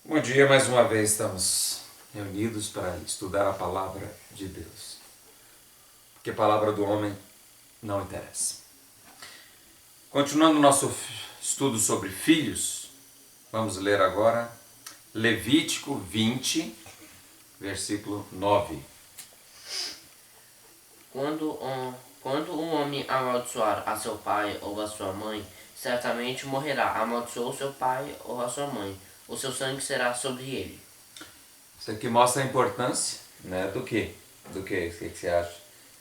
Bom dia, mais uma vez estamos reunidos para estudar a palavra de Deus. Porque a palavra do homem não interessa. Continuando nosso estudo sobre filhos, vamos ler agora Levítico 20, versículo 9. Quando um homem amaldiçoar a seu pai ou a sua mãe, certamente morrerá. Amaldiçoou seu pai ou a sua mãe, o seu sangue será sobre ele. Isso aqui mostra a importância, né, do quê? Do que? O que você acha?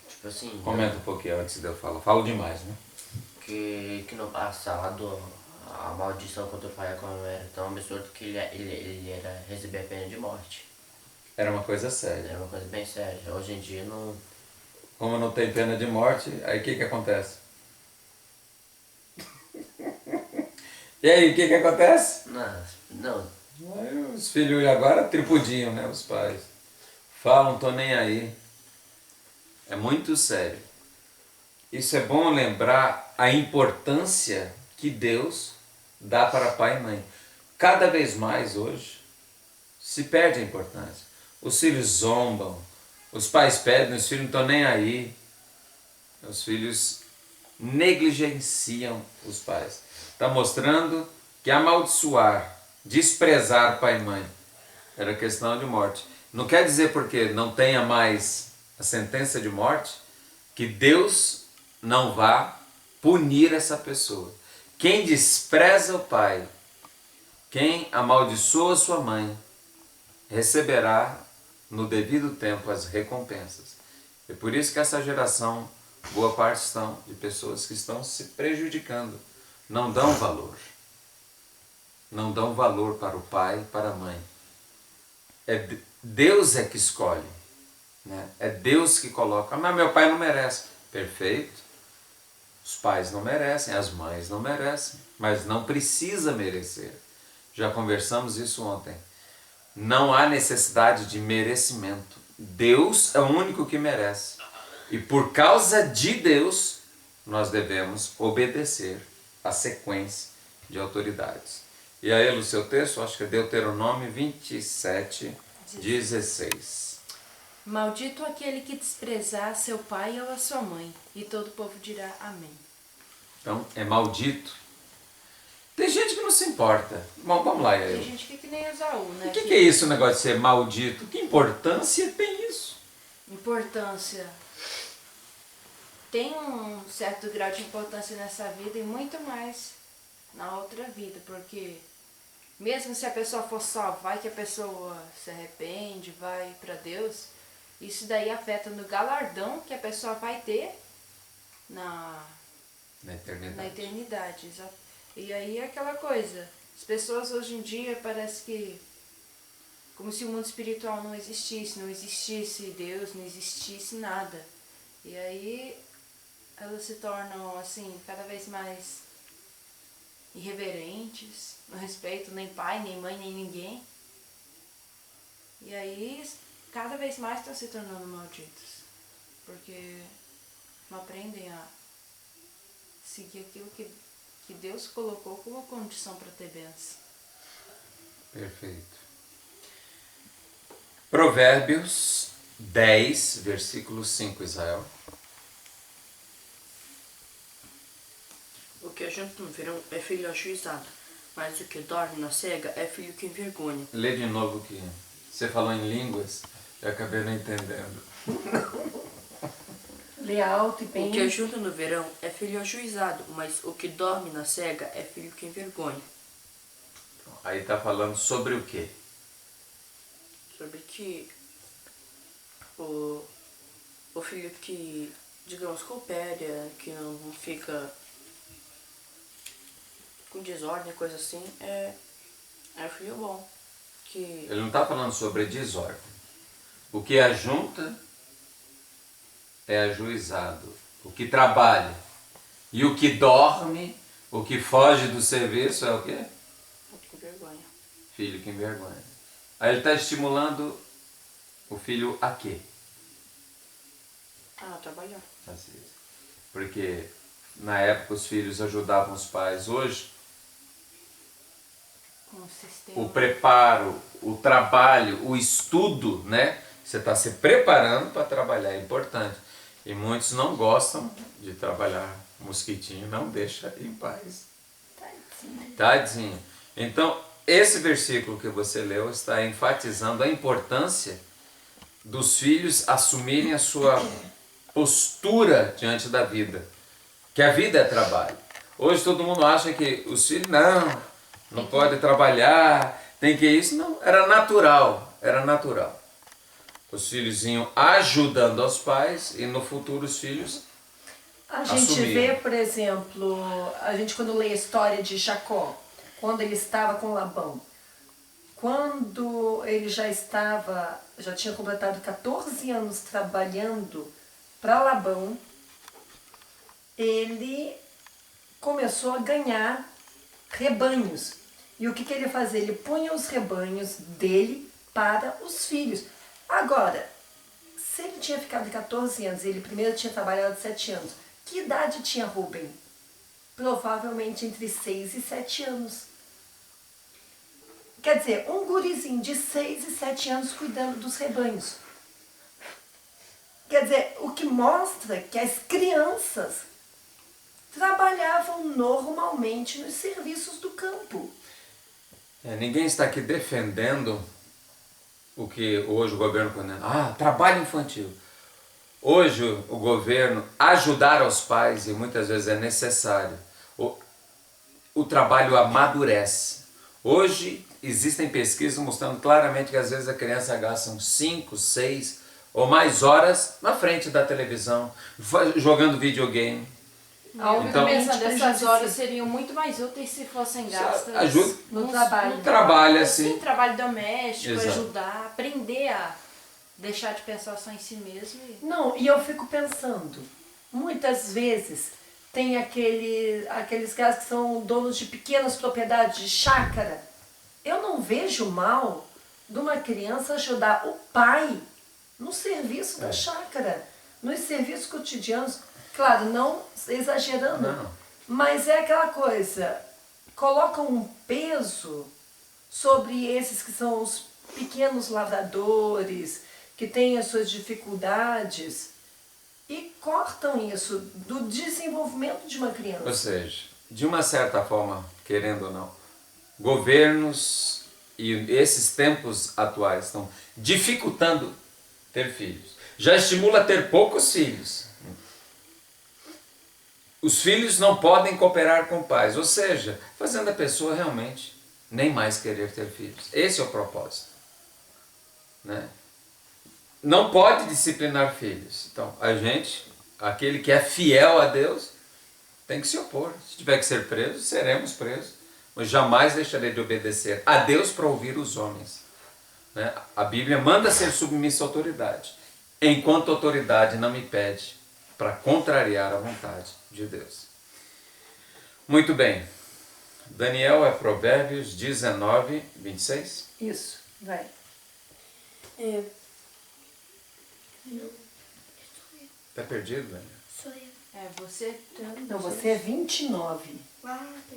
Tipo assim, Comenta um pouquinho antes de eu falar. Falo demais, né? que no passado a maldição contra o pai e a mãe era tão absurda que ele era receber a pena de morte. Era uma coisa séria. Era uma coisa bem séria. Hoje em dia não. Como não tem pena de morte, aí o que acontece? E aí, o que acontece? Não. Aí os filhos agora tripudiam, né? Os pais. Falam, tô nem aí. É muito sério. Isso é bom lembrar a importância que Deus dá para pai e mãe. Cada vez mais hoje se perde a importância. Os filhos zombam, os pais pedem, os filhos não estão nem aí. Os filhos negligenciam os pais. Está mostrando que amaldiçoar, desprezar pai e mãe era questão de morte. Não quer dizer porque não tenha mais a sentença de morte que Deus não vá punir essa pessoa. Quem despreza o pai, quem amaldiçoa sua mãe, receberá no devido tempo as recompensas. É por isso que essa geração, boa parte estão de pessoas que estão se prejudicando, não dão valor. Não dão valor para o pai e para a mãe. Deus é que escolhe. Né? É Deus que coloca. Mas meu pai não merece. Perfeito. Os pais não merecem, as mães não merecem. Mas não precisa merecer. Já conversamos isso ontem. Não há necessidade de merecimento. Deus é o único que merece. E por causa de Deus, nós devemos obedecer a sequência de autoridades. E aí, no seu texto, acho que é Deuteronômio 27, 16. Maldito aquele que desprezar seu pai ou a sua mãe, e todo o povo dirá amém. Então, é maldito. Tem gente que não se importa. Bom, vamos lá, Tem eu. gente que nem Esaú, né? O que é isso, o negócio de ser maldito? Que importância tem isso? Importância. Tem um certo grau de importância nessa vida e muito mais na outra vida, porque mesmo se a pessoa for salva, vai que a pessoa se arrepende, vai para Deus, isso daí afeta no galardão que a pessoa vai ter na eternidade. E aí é aquela coisa, as pessoas hoje em dia parece que como se o mundo espiritual não existisse Deus, não existisse nada. E aí elas se tornam assim cada vez mais irreverentes, não respeitam nem pai, nem mãe, nem ninguém. E aí cada vez mais estão se tornando malditos, porque não aprendem a seguir aquilo que Deus colocou como condição para ter bênção. Perfeito. Provérbios 10, versículo 5, Israel. O que a gente no verão é filho ajuizado, mas o que dorme na cega é filho que envergonha. Lê de novo que você falou em línguas, eu acabei não entendendo. Lê alto e bem. O que ajunta no verão é filho ajuizado, mas o que dorme na cega é filho que envergonha. Aí está falando sobre o quê? Sobre que o filho que, digamos, coopera, que não fica com desordem, coisa assim, é o filho bom. Que Ele não está falando sobre desordem. O que ajunta é ajuizado. O que trabalha. E o que dorme, o que foge do serviço é o quê? envergonha. Filho que envergonha. Aí ele está estimulando o filho a quê? Trabalhar. Assim, porque na época os filhos ajudavam os pais. Hoje, com o sistema. o preparo, o trabalho, o estudo, né? Você está se preparando para trabalhar, é importante. E muitos não gostam de trabalhar. O mosquitinho não deixa em paz. Tadinho. Então, esse versículo que você leu está enfatizando a importância dos filhos assumirem a sua postura diante da vida. Que a vida é trabalho. Hoje todo mundo acha que os filhos não pode trabalhar, tem que isso. Não, era natural. Os filhos iam ajudando aos pais e no futuro os filhos A gente assumiram. vê, por exemplo, a gente quando lê a história de Jacó, quando ele estava com Labão, quando ele já tinha completado 14 anos trabalhando para Labão, ele começou a ganhar rebanhos. E o que ele fazia? Ele punha os rebanhos dele para os filhos. Agora, se ele tinha ficado 14 anos e ele primeiro tinha trabalhado 7 anos, que idade tinha Rubem? Provavelmente entre 6 e 7 anos. Quer dizer, um gurizinho de 6 e 7 anos cuidando dos rebanhos. Quer dizer, o que mostra que as crianças trabalhavam normalmente nos serviços do campo. Ninguém está aqui defendendo o que hoje o governo condena. Trabalho infantil. Hoje o governo ajudar aos pais, e muitas vezes é necessário, o trabalho amadurece. Hoje existem pesquisas mostrando claramente que às vezes a criança gasta 5, 6 ou mais horas na frente da televisão, jogando videogame. Eu Então, fico pensando, essas horas seriam muito mais úteis se fossem gastas ajuda no trabalho. No Trabalho, assim. Sim, trabalho doméstico, Exato. ajudar, aprender a deixar de pensar só em si mesmo. Não, e eu fico pensando, muitas vezes tem aqueles caras que são donos de pequenas propriedades de chácara. Eu não vejo mal de uma criança ajudar o pai no serviço da chácara, nos serviços cotidianos. Claro, não exagerando, Não. mas é aquela coisa, coloca um peso sobre esses que são os pequenos lavradores, que têm as suas dificuldades e cortam isso do desenvolvimento de uma criança. Ou seja, de uma certa forma, querendo ou não, governos e esses tempos atuais estão dificultando ter filhos. Já estimula a ter poucos filhos. Os filhos não podem cooperar com pais, ou seja, fazendo a pessoa realmente nem mais querer ter filhos. Esse é o propósito. Né? Não pode disciplinar filhos. Então, aquele que é fiel a Deus, tem que se opor. Se tiver que ser preso, seremos presos. Mas jamais deixarei de obedecer a Deus para ouvir os homens. Né? A Bíblia manda ser submissa à autoridade, enquanto a autoridade não me pede para contrariar a vontade de Deus. Muito bem. Daniel é Provérbios 19, 26. Isso, vai. Está perdido, Daniel? Sou eu. É, você... Não, você é 29,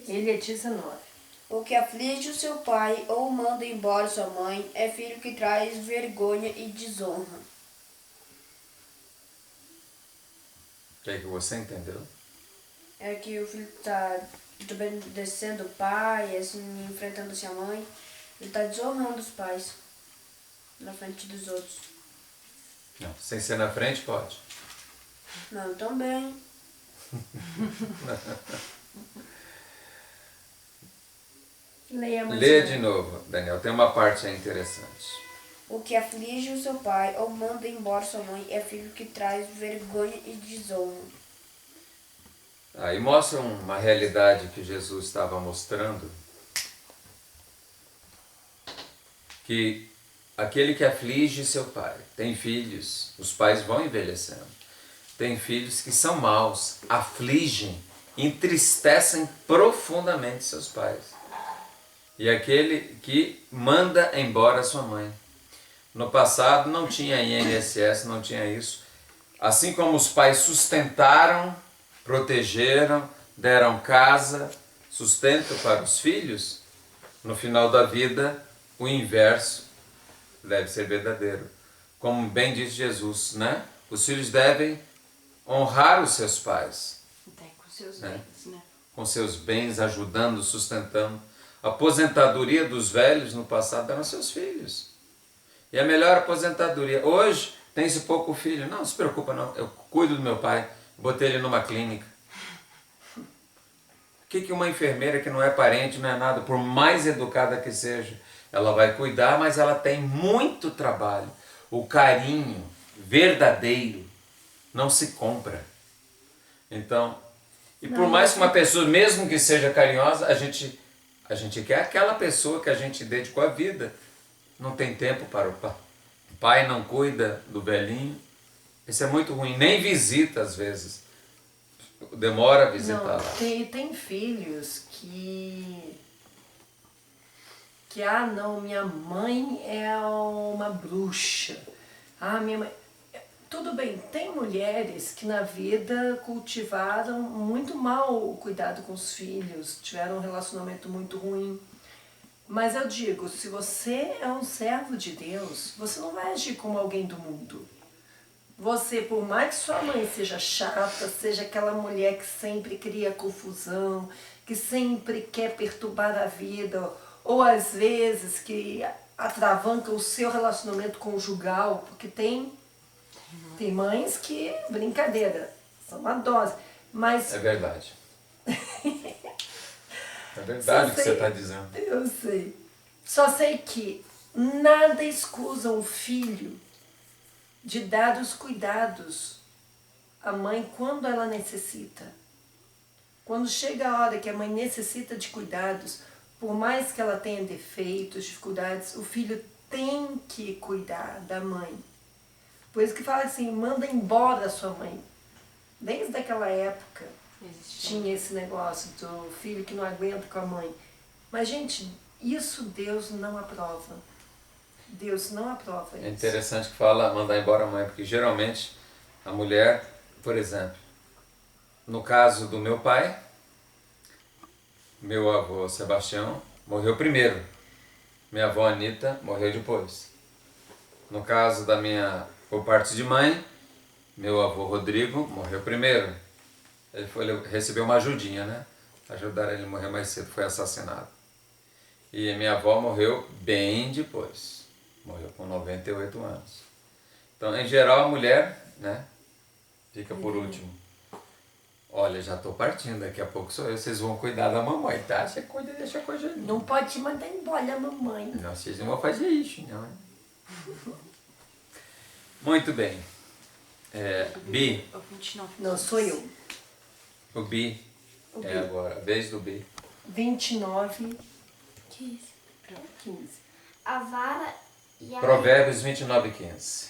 ele é 19. O que aflige o seu pai ou manda embora sua mãe é filho que traz vergonha e desonra. O que é que você entendeu? É que o filho tá desobedecendo o pai, assim, enfrentando sua mãe. Ele tá desonrando os pais na frente dos outros. Não, sem ser na frente, pode. Não, também. Leia mais Lê um. de novo, Daniel. Tem uma parte aí interessante. O que aflige o seu pai ou manda embora sua mãe é filho que traz vergonha e desonra. Aí mostra uma realidade que Jesus estava mostrando, que aquele que aflige seu pai, tem filhos, os pais vão envelhecendo, tem filhos que são maus, afligem, entristecem profundamente seus pais. E aquele que manda embora sua mãe. No passado não tinha INSS, não tinha isso. Assim como os pais sustentaram, protegeram, deram casa, sustento para os filhos, no final da vida, o inverso deve ser verdadeiro. Como bem diz Jesus, né? Os filhos devem honrar os seus pais, Até com seus né? bens, né? Com seus bens, ajudando, sustentando. A aposentadoria dos velhos no passado eram seus filhos. E a melhor aposentadoria. Hoje, tem-se pouco filho. Não se preocupa não, eu cuido do meu pai, botei ele numa clínica. O que uma enfermeira que não é parente, não é nada, por mais educada que seja, ela vai cuidar, mas ela tem muito trabalho. O carinho verdadeiro não se compra. Então, e por mais que uma pessoa, mesmo que seja carinhosa, a gente quer aquela pessoa que a gente dedicou a vida. Não tem tempo para o pai. O pai não cuida do velhinho. Isso é muito ruim. Nem visita às vezes. Demora a visitar Não, lá. tem filhos que não, minha mãe é uma bruxa. Minha mãe... Tudo bem, tem mulheres que na vida cultivaram muito mal o cuidado com os filhos, tiveram um relacionamento muito ruim. Mas eu digo, se você é um servo de Deus, você não vai agir como alguém do mundo. Você, por mais que sua mãe seja chata, seja aquela mulher que sempre cria confusão, que sempre quer perturbar a vida, ou às vezes que atravanca o seu relacionamento conjugal, porque tem mães que, brincadeira, são uma dose, mas... É verdade. É verdade o que você está dizendo. Eu sei. Só sei que nada escusa um filho de dar os cuidados à mãe quando ela necessita. Quando chega a hora que a mãe necessita de cuidados, por mais que ela tenha defeitos, dificuldades, o filho tem que cuidar da mãe. Por isso que fala assim, manda embora a sua mãe. Desde aquela época tinha esse negócio do filho que não aguenta com a mãe. Mas, gente, isso Deus não aprova. Deus não aprova isso. É interessante que fala mandar embora a mãe, porque geralmente a mulher, por exemplo, no caso do meu pai, meu avô Sebastião morreu primeiro, minha avó Anita morreu depois. No caso da minha, por parte de mãe, meu avô Rodrigo morreu primeiro. Ele recebeu uma ajudinha, né? Ajudaram ele a morrer mais cedo, foi assassinado. E minha avó morreu bem depois. Morreu com 98 anos. Então, em geral, a mulher, né, fica por último. Olha, já estou partindo, daqui a pouco sou eu, vocês vão cuidar da mamãe, tá? Você cuida, deixa a coisa ali. Não pode te mandar embora a mamãe. Não, vocês não vão fazer isso, não. Muito bem. Bi, O 29. Não, sou eu. o Bi é agora, a vez do Bi. 29, 15. 15. A vara e a Provérbios 29:15.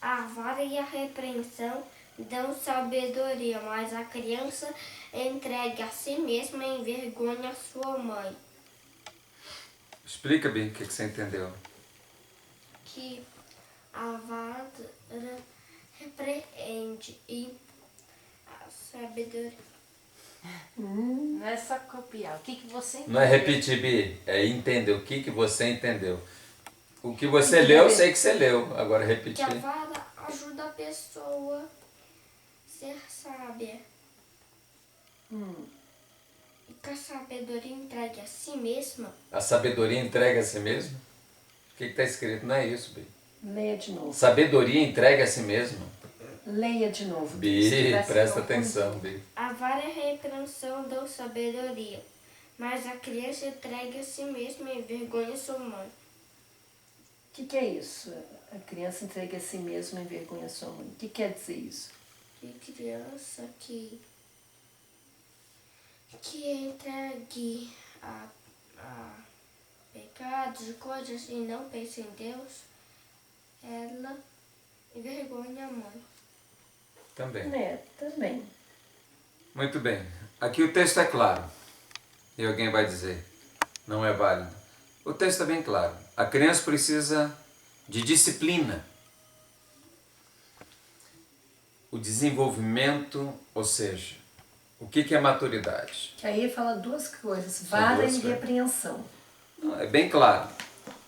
A vara e a repreensão dão sabedoria, mas a criança entregue a si mesma e envergonha a sua mãe. Explica, Bi, o que você entendeu. Que a vara repreende e a sabedoria. Não é só copiar. O que você entendeu? Não é repetir, Bi, é entender o que você entendeu. O que você leu, eu sei que você leu. Agora Que repetir. a vara ajuda a pessoa a ser sábia. E que a sabedoria entregue a si mesma. A sabedoria entrega a si mesmo? O que está escrito? Não é isso, Bi. Leia de novo. Sabedoria entrega a si mesmo? Leia de novo. Bi, Presta presta atenção. atenção, Bi. A vara e a repreensão dão sabedoria, mas a criança entregue a si mesma e envergonha sua mãe. O que é isso? A criança entrega a si mesma e envergonha sua mãe. O que quer dizer isso? Que criança que entregue a pecados e coisas e não pensa em Deus, ela envergonha a mãe. Também. Também. Muito bem. Aqui o texto é claro. E alguém vai dizer, não é válido. O texto é bem claro. A criança precisa de disciplina. O desenvolvimento, ou seja, o que é maturidade? Que aí fala duas coisas, São vara duas e coisas. repreensão. é bem claro.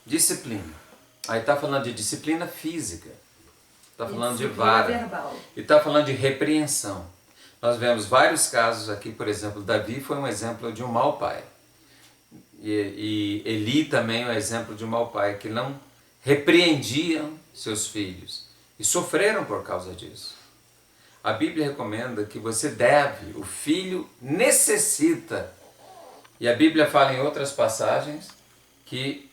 Disciplina. Aí está falando de disciplina física. Está falando de vara. Verbal. E está falando de repreensão. Nós vemos vários casos aqui, por exemplo, Davi foi um exemplo de um mau pai. E Eli também é um exemplo de um mau pai, que não repreendiam seus filhos. E sofreram por causa disso. A Bíblia recomenda que você deve, o filho necessita. E a Bíblia fala em outras passagens que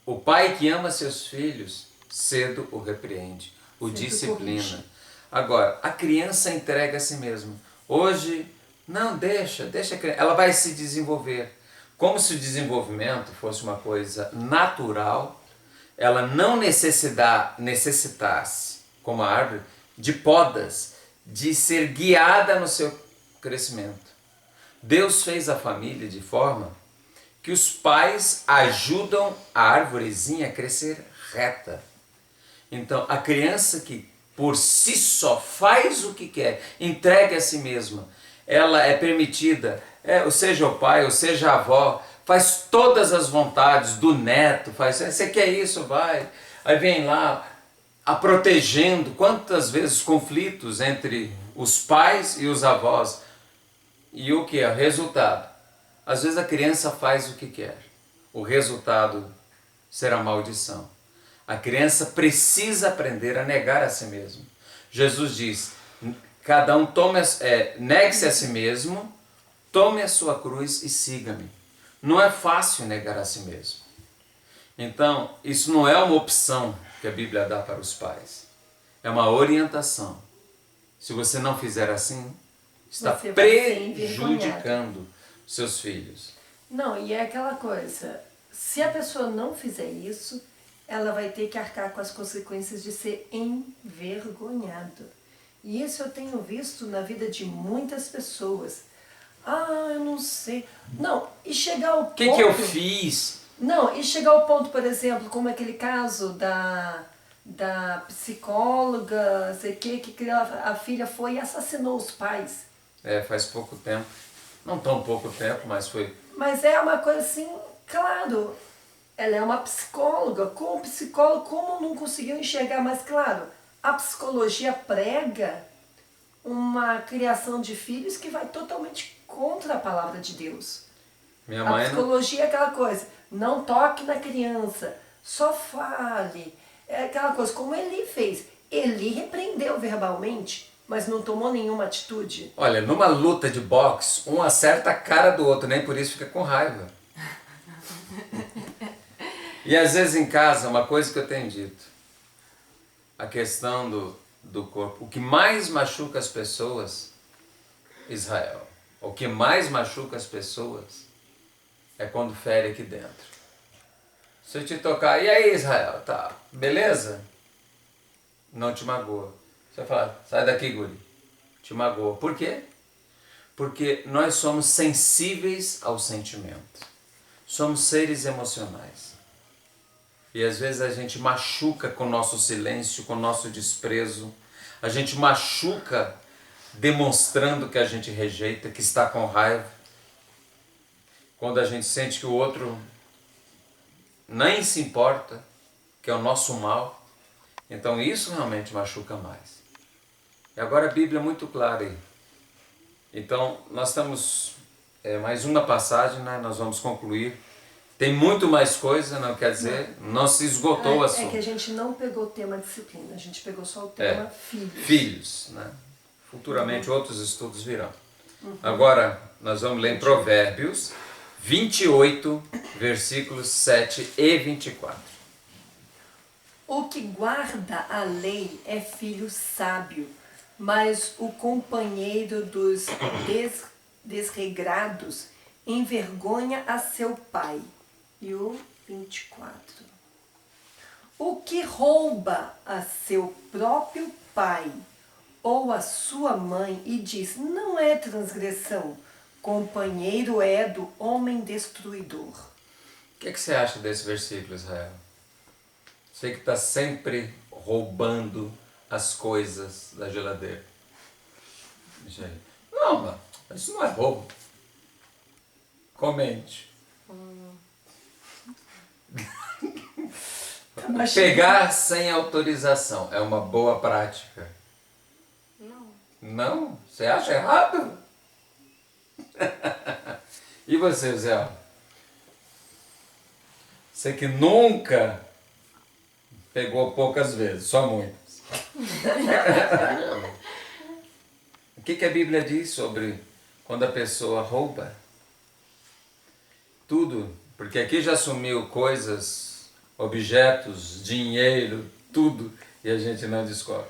o pai que ama seus filhos cedo o repreende, o Cedo disciplina. corrige. Agora, a criança entrega a si mesma. Hoje, não, deixa a criança, ela vai se desenvolver. Como se o desenvolvimento fosse uma coisa natural, ela não necessitasse, como a árvore, de podas, de ser guiada no seu crescimento. Deus fez a família de forma que os pais ajudam a arvorezinha a crescer reta. Então, a criança que por si só faz o que quer, entrega a si mesma, ela é permitida, ou seja o pai, ou seja a avó, faz todas as vontades do neto, faz, você quer isso, vai. Aí vem lá, a protegendo, quantas vezes conflitos entre os pais e os avós. E o que é o resultado? Às vezes a criança faz o que quer. O resultado será maldição. A criança precisa aprender a negar a si mesmo. Jesus diz, cada um negue-se a si mesmo, tome a sua cruz e siga-me. Não é fácil negar a si mesmo. Então, isso não é uma opção que a Bíblia dá para os pais. É uma orientação. Se você não fizer assim, está Você vai ser prejudicando seus filhos. Não, e é aquela coisa, se a pessoa não fizer isso, ela vai ter que arcar com as consequências de ser envergonhado. E isso eu tenho visto na vida de muitas pessoas. Ah, eu não sei. Não, e chegar ao ponto... O que eu fiz? Não, e chegar ao ponto, por exemplo, como aquele caso da psicóloga, sei que a filha foi e assassinou os pais. Faz pouco tempo. Não tão pouco tempo, mas foi... Mas é uma coisa assim, claro, ela é uma psicóloga. Como psicóloga, como não conseguiu enxergar? Mas claro, a psicologia prega uma criação de filhos que vai totalmente contra a palavra de Deus. Minha A mãe psicologia é aquela coisa, não toque na criança, só fale. É aquela coisa, como Eli fez. Eli repreendeu verbalmente, mas não tomou nenhuma atitude. Olha, numa luta de boxe, um acerta a cara do outro, nem por isso fica com raiva. E às vezes em casa, uma coisa que eu tenho dito, a questão do corpo, o que mais machuca as pessoas, Israel, o que mais machuca as pessoas é quando fere aqui dentro. Se eu te tocar, e aí Israel, tá, beleza? Não te magoa. Você vai falar, sai daqui, guri. Te magoa. Por quê? Porque nós somos sensíveis ao sentimento. Somos seres emocionais. E às vezes a gente machuca com o nosso silêncio, com o nosso desprezo. A gente machuca demonstrando que a gente rejeita, que está com raiva. Quando a gente sente que o outro nem se importa, que é o nosso mal. Então isso realmente machuca mais. E agora a Bíblia é muito clara aí. Então nós estamos, mais uma passagem, né? Nós vamos concluir. Tem muito mais coisa, não quer dizer, não se esgotou o assunto. É que a gente não pegou o tema disciplina, a gente pegou só o tema filhos. Filhos, né? Futuramente outros estudos virão. Agora nós vamos ler em Provérbios 28, versículos 7 e 24. O que guarda a lei é filho sábio, mas o companheiro dos desregrados envergonha a seu pai. E o 24. O que rouba a seu próprio pai ou a sua mãe e diz, não é transgressão, companheiro é do homem destruidor. O que você acha desse versículo, Israel? Você que está sempre roubando as coisas da geladeira. Não, mano, isso não é roubo. Comente. Pegar sem autorização é uma boa prática? Não. Não? Você acha errado? E você, Zé? Você que nunca pegou poucas vezes, só muitas. Não. O que a Bíblia diz sobre quando a pessoa rouba? Tudo, porque aqui já sumiu coisas, objetos, dinheiro, tudo, e a gente não descobre.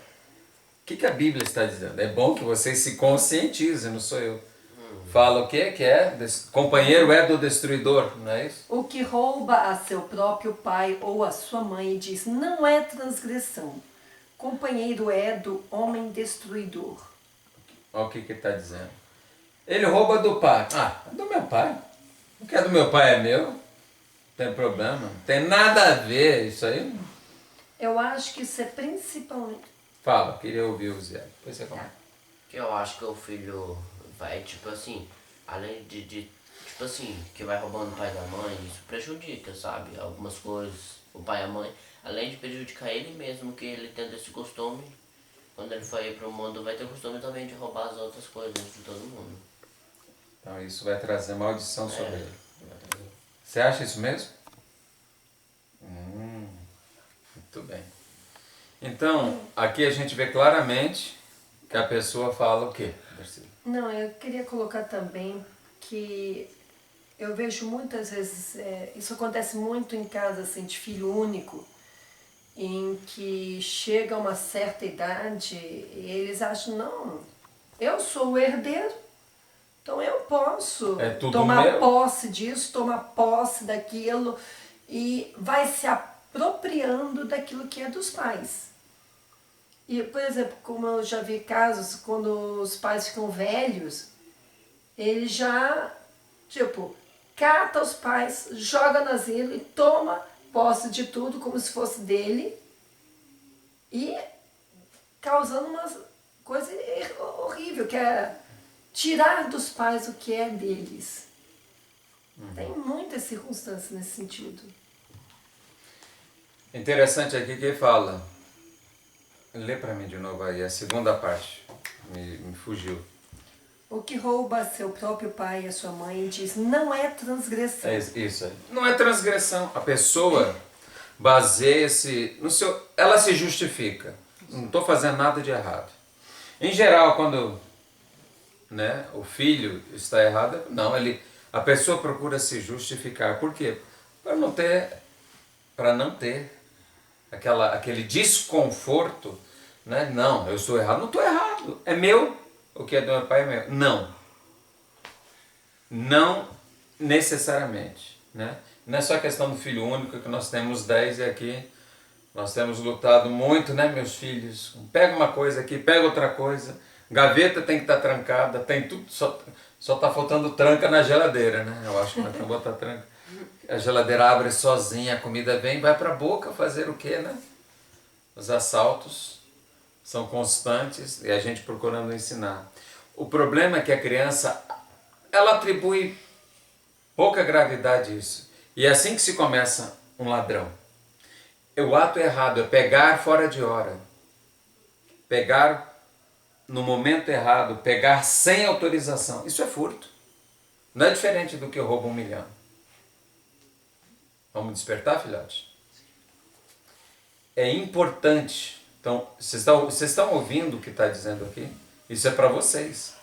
O que a Bíblia está dizendo? É bom que vocês se conscientizem, não sou eu. Fala o quê? Que é? Companheiro é do destruidor, não é isso? O que rouba a seu próprio pai ou a sua mãe diz, não é transgressão. Companheiro é do homem destruidor. Olha o que está dizendo. Ele rouba do pai. Ah, é do meu pai. O que é do meu pai é meu. Não tem problema. Não tem nada a ver isso aí. Eu acho que isso é principalmente... Fala, queria ouvir o Zé. Depois você comenta. Que eu acho que o filho vai, tipo assim, além de tipo assim, que vai roubando o pai da mãe, isso prejudica, sabe? Algumas coisas, o pai e a mãe, além de prejudicar ele mesmo, que ele tendo esse costume, quando ele for ir pro mundo, vai ter costume também de roubar as outras coisas de todo mundo. Então isso vai trazer maldição sobre ele. Vai trazer. Você acha isso mesmo? Muito bem. Então, aqui a gente vê claramente que a pessoa fala o quê, Darcy? Não, eu queria colocar também que eu vejo muitas vezes, isso acontece muito em casa assim, de filho único, em que chega a uma certa idade e eles acham, não, eu sou o herdeiro, então eu posso É tudo tomar meu. posse disso, tomar posse daquilo e vai se apropriando daquilo que é dos pais. E, por exemplo, como eu já vi casos, quando os pais ficam velhos, ele já, tipo, cata os pais, joga no asilo e toma posse de tudo como se fosse dele e causando uma coisa horrível, que é tirar dos pais o que é deles. Tem muitas circunstâncias nesse sentido. Interessante aqui que ele fala. Lê para mim de novo aí, a segunda parte. Me fugiu. O que rouba seu próprio pai e a sua mãe diz, não é transgressão. É isso aí. Não é transgressão. A pessoa baseia-se no seu... Ela se justifica. Não estou fazendo nada de errado. Em geral, quando o filho está errado, não, a pessoa procura se justificar. Por quê? Para não ter aquele desconforto, né? Não, eu estou errado. Não estou errado. É meu. O que é do meu pai é meu. Não. Não necessariamente, né? Não é só questão do filho único, que nós temos 10 e aqui nós temos lutado muito, né, meus filhos? Pega uma coisa aqui, pega outra coisa. Gaveta tem que estar trancada, tem tudo, só está faltando tranca na geladeira, né? Eu acho que nós temos que botar tranca. A geladeira abre sozinha, a comida vem, vai para a boca fazer o quê, né? Os assaltos são constantes e a gente procurando ensinar. O problema é que a criança, ela atribui pouca gravidade a isso. E é assim que se começa um ladrão. O ato errado é pegar fora de hora, pegar no momento errado, pegar sem autorização. Isso é furto. Não é diferente do que rouba 1 milhão. Vamos despertar, filhote? É importante. Então, vocês estão ouvindo o que está dizendo aqui? Isso é para vocês.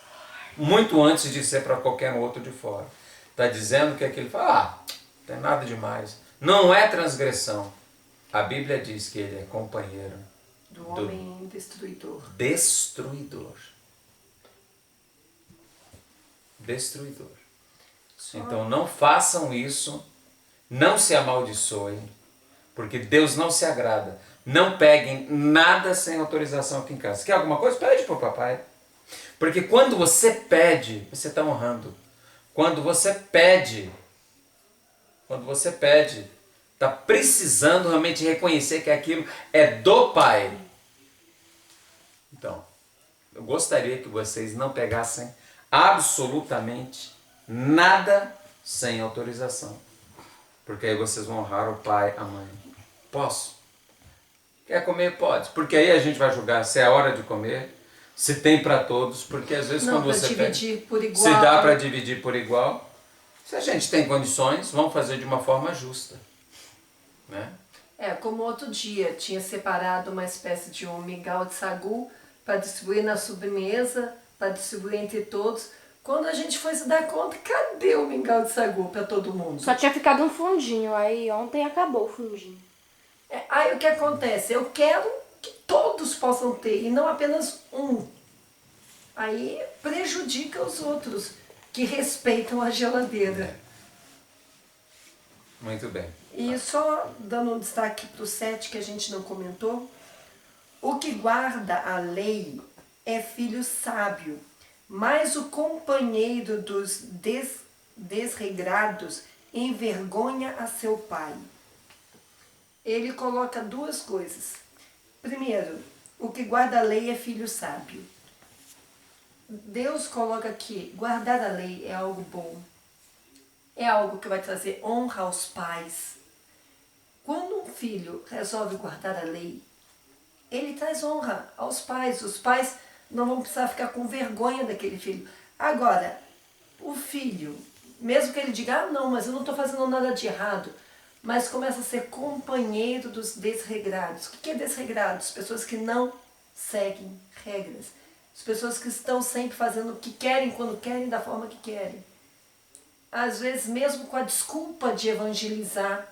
Muito antes de ser para qualquer outro de fora. Está dizendo que aquele fala, não tem nada demais. Não é transgressão. A Bíblia diz que ele é companheiro Do homem destruidor. Destruidor. Destruidor. Então não façam isso, não se amaldiçoem, porque Deus não se agrada. Não peguem nada sem autorização aqui em casa. Quer alguma coisa? Pede para o papai. Porque quando você pede, você está honrando. Quando você pede, está precisando realmente reconhecer que aquilo é do Pai. Então, eu gostaria que vocês não pegassem absolutamente nada sem autorização. Porque aí vocês vão honrar o pai, a mãe. Posso? Quer comer? Pode. Porque aí a gente vai julgar se é hora de comer, se tem para todos, porque às vezes Não, quando para você dividir pede, por igual. se dá para dividir por igual, se a gente tem condições, vamos fazer de uma forma justa. Né? Como outro dia, tinha separado uma espécie de um mingau de sagu para distribuir na sobremesa, para distribuir entre todos. Quando a gente foi se dar conta, cadê o mingau de sagu para todo mundo? Só tinha ficado um fundinho, aí ontem acabou o fundinho. Aí o que acontece? Eu quero que todos possam ter e não apenas um. Aí prejudica os outros que respeitam a geladeira. Muito bem. E só dando um destaque para o 7 que a gente não comentou, o que guarda a lei é filho sábio, mas o companheiro dos desregrados envergonha a seu pai. Ele coloca duas coisas. Primeiro, o que guarda a lei é filho sábio. Deus coloca aqui, guardar a lei é algo bom. É algo que vai trazer honra aos pais. Quando um filho resolve guardar a lei, ele traz honra aos pais. Os pais não vão precisar ficar com vergonha daquele filho. Agora, o filho, mesmo que ele diga, não, mas eu não estou fazendo nada de errado, mas começa a ser companheiro dos desregrados. O que é desregrados? Pessoas que não seguem regras. As pessoas que estão sempre fazendo o que querem, quando querem, da forma que querem. Às vezes, mesmo com a desculpa de evangelizar.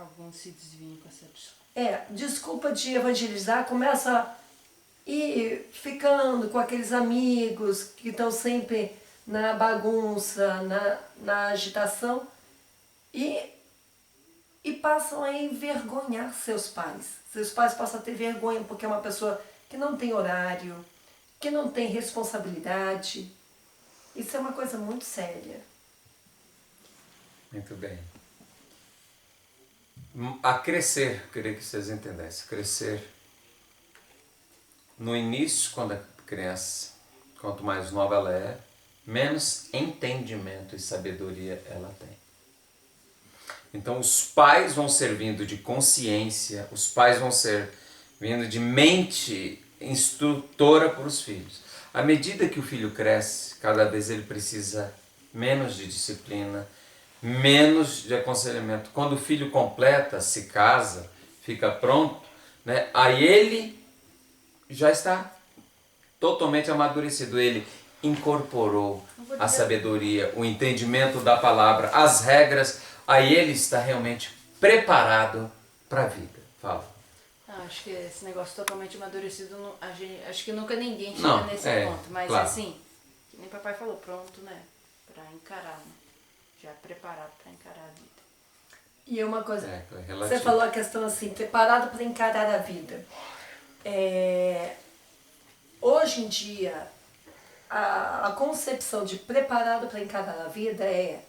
Alguns se desviam com essa desculpa. Desculpa de evangelizar, começa a ir ficando com aqueles amigos que estão sempre na bagunça, na agitação. E passam a envergonhar seus pais. Seus pais passam a ter vergonha porque é uma pessoa que não tem horário, que não tem responsabilidade. Isso é uma coisa muito séria. Muito bem. A crescer, eu queria que vocês entendessem, crescer no início, quando a criança, quanto mais nova ela é, menos entendimento e sabedoria ela tem. Então os pais vão servindo de consciência, os pais vão servindo de mente instrutora para os filhos. À medida que o filho cresce, cada vez ele precisa menos de disciplina, menos de aconselhamento. Quando o filho completa, se casa, fica pronto, né, aí ele já está totalmente amadurecido. Ele incorporou a sabedoria, o entendimento da palavra, as regras. Aí ele está realmente preparado para a vida. Fala. Acho que esse negócio totalmente amadurecido, acho que nunca ninguém Não, chega nesse ponto. Mas claro. assim, que nem papai falou, pronto, né? Pra encarar, né? Já preparado pra encarar a vida. E uma coisa, relativo. você falou a questão assim, preparado para encarar a vida. Hoje em dia, a concepção de preparado para encarar a vida é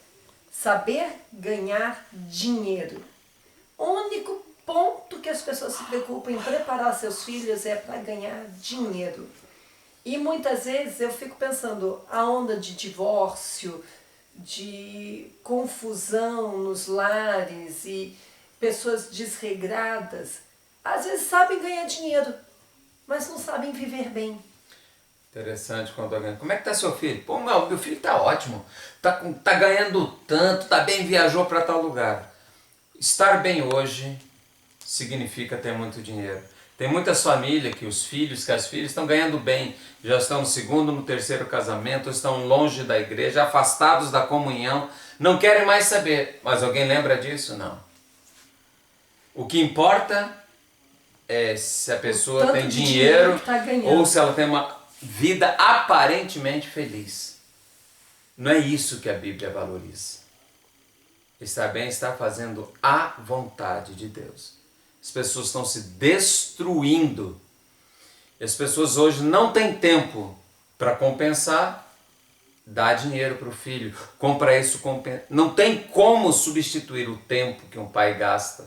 saber ganhar dinheiro. O único ponto que as pessoas se preocupam em preparar seus filhos é para ganhar dinheiro. E muitas vezes eu fico pensando, a onda de divórcio, de confusão nos lares e pessoas desregradas, às vezes sabem ganhar dinheiro, mas não sabem viver bem. Interessante quando alguém... Como é que tá seu filho? Pô, meu filho tá ótimo, tá ganhando tanto, tá bem, viajou para tal lugar. Estar bem hoje significa ter muito dinheiro. Tem muitas famílias que os filhos, que as filhas estão ganhando bem, já estão no segundo, no terceiro casamento, estão longe da igreja, afastados da comunhão, não querem mais saber. Mas alguém lembra disso? Não. O que importa é se a pessoa tem dinheiro ou se ela tem uma vida aparentemente feliz. Não é isso que a Bíblia valoriza. Estar bem está fazendo a vontade de Deus. As pessoas estão se destruindo. E as pessoas hoje não têm tempo para compensar, dar dinheiro para o filho, compra isso, não tem como substituir o tempo que um pai gasta,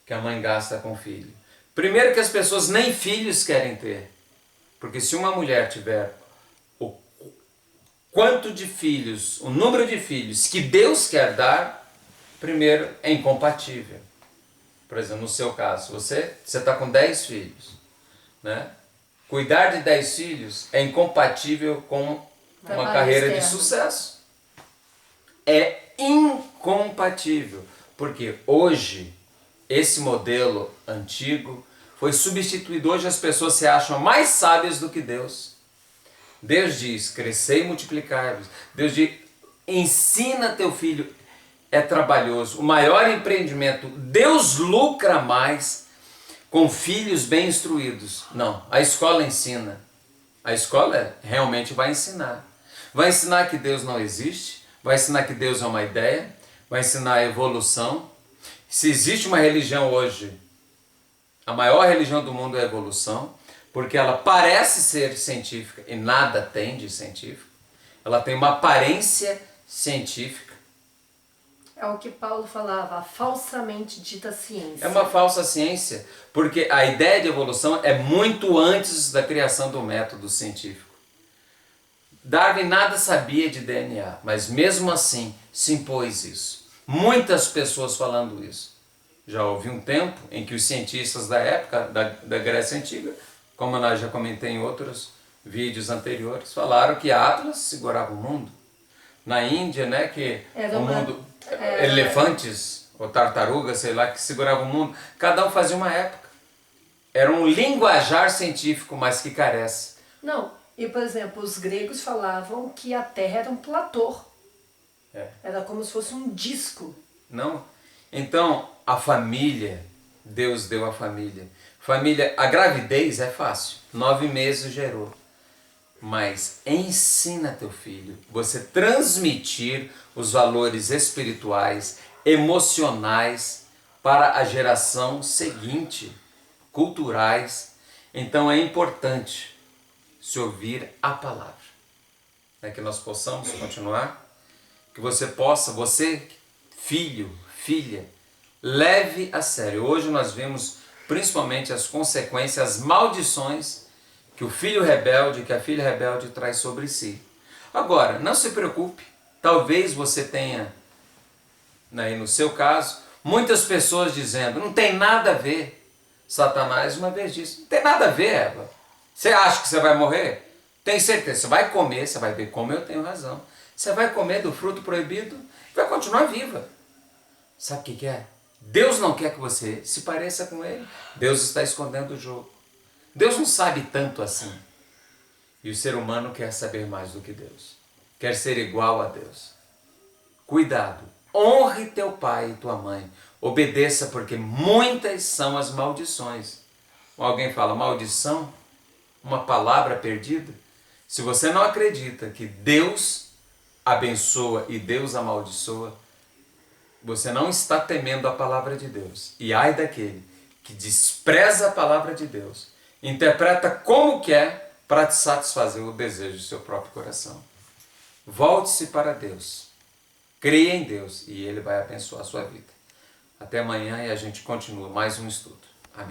que a mãe gasta com o filho. Primeiro que as pessoas nem filhos querem ter. Porque se uma mulher tiver o quanto de filhos, o número de filhos que Deus quer dar, primeiro é incompatível. Por exemplo, no seu caso, você está com 10 filhos, né? Cuidar de 10 filhos é incompatível com uma Trabalho carreira de externo. sucesso. É incompatível, porque hoje esse modelo antigo foi substituído. Hoje as pessoas se acham mais sábias do que Deus. Deus diz, crescei e multiplicai-vos. Deus diz, ensina teu filho. É trabalhoso. O maior empreendimento, Deus lucra mais com filhos bem instruídos. Não, a escola ensina. A escola realmente vai ensinar. Vai ensinar que Deus não existe, vai ensinar que Deus é uma ideia, vai ensinar a evolução. Se existe uma religião hoje, a maior religião do mundo é a evolução, porque ela parece ser científica e nada tem de científico. Ela tem uma aparência científica. É o que Paulo falava, a falsamente dita ciência. É uma falsa ciência, porque a ideia de evolução é muito antes da criação do método científico. Darwin nada sabia de DNA, mas mesmo assim se impôs isso. Muitas pessoas falando isso. Já houve um tempo em que os cientistas da época, da Grécia Antiga, como eu já comentei em outros vídeos anteriores, falaram que Atlas segurava o mundo. Na Índia, né, que o mundo, elefantes ou tartarugas, sei lá, que seguravam o mundo, cada um fazia uma época. Era um linguajar científico, mas que carece. Não, e por exemplo, os gregos falavam que a Terra era um platô. Era como se fosse um disco. Não? Então, a família, Deus deu a família. Família, a gravidez é fácil, 9 meses gerou. Mas ensina teu filho, você transmitir os valores espirituais, emocionais para a geração seguinte, culturais. Então é importante se ouvir a palavra. Que nós possamos continuar, que você possa, você, filho, filha, leve a sério. Hoje nós vemos principalmente as consequências, as maldições que o filho rebelde, que a filha rebelde traz sobre si. Agora, não se preocupe, talvez você tenha, aí no seu caso, muitas pessoas dizendo, não tem nada a ver. Satanás uma vez disse, não tem nada a ver, Eva. Você acha que você vai morrer? Tem certeza, você vai comer, você vai ver como eu tenho razão. Você vai comer do fruto proibido e vai continuar viva. Sabe o que é? Deus não quer que você se pareça com Ele. Deus está escondendo o jogo. Deus não sabe tanto assim. E o ser humano quer saber mais do que Deus. Quer ser igual a Deus. Cuidado. Honre teu pai e tua mãe. Obedeça, porque muitas são as maldições. Alguém fala maldição? Uma palavra perdida? Se você não acredita que Deus abençoa e Deus amaldiçoa, você não está temendo a palavra de Deus. E ai daquele que despreza a palavra de Deus, interpreta como quer para te satisfazer o desejo do seu próprio coração. Volte-se para Deus. Creia em Deus e Ele vai abençoar a sua vida. Até amanhã e a gente continua mais um estudo. Amém.